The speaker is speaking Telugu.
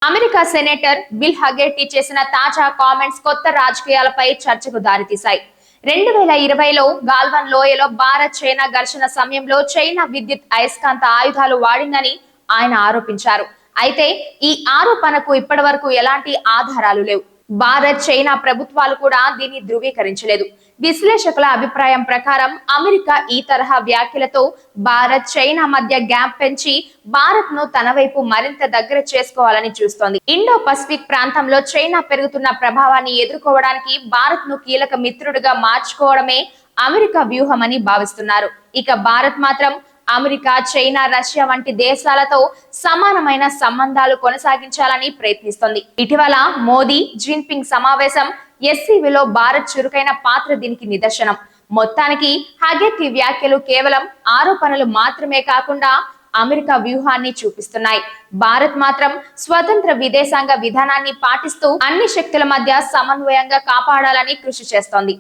అమెరికా సెనేటర్ బిల్ హగెట్టి చేసిన తాజా కామెంట్స్ కొత్త రాజకీయాలపై చర్చకు దారితీశాయి. 2020లో గాల్వన్ లోయలో భారత్ చైనా ఘర్షణ సమయంలో చైనా విద్యుత్ అయస్కాంత ఆయుధాలు వాడిందని ఆయన ఆరోపించారు. అయితే ఈ ఆరోపణకు ఇప్పటివరకు ఎలాంటి ఆధారాలు లేవు. భారత్ చైనా ప్రభుత్వాలు కూడా దీన్ని ధృవీకరించలేదు. విశ్లేషకుల అభిప్రాయం ప్రకారం అమెరికా ఈ తరహా వ్యాఖ్యలతో భారత్ చైనా మధ్య గ్యాప్ పెంచి భారత్ ను తన వైపు మరింత దగ్గర చేసుకోవాలని చూస్తోంది. ఇండో పసిఫిక్ ప్రాంతంలో చైనా పెరుగుతున్న ప్రభావాన్ని ఎదుర్కోవడానికి భారత్ ను కీలక మిత్రుడిగా మార్చుకోవడమే అమెరికా వ్యూహమని భావిస్తున్నారు. ఇక భారత్ మాత్రం అమెరికా, చైనా, రష్యా వంటి దేశాలతో సమానమైన సంబంధాలు కొనసాగించాలని ప్రయత్నిస్తోంది. ఇటీవల మోదీ, జిన్పింగ్ సమావేశం ఎస్సీవీలో భారత్ చురుకైన పాత్ర దీనికి నిదర్శనం. మొత్తానికి హగెట్టి వ్యాఖ్యలు కేవలం ఆరోపణలు మాత్రమే కాకుండా అమెరికా వ్యూహాన్ని చూపిస్తున్నాయి. భారత్ మాత్రం స్వతంత్ర విదేశాంగ విధానాన్ని పాటిస్తూ అన్ని శక్తుల మధ్య సమన్వయంగా కాపాడాలని కృషి చేస్తోంది.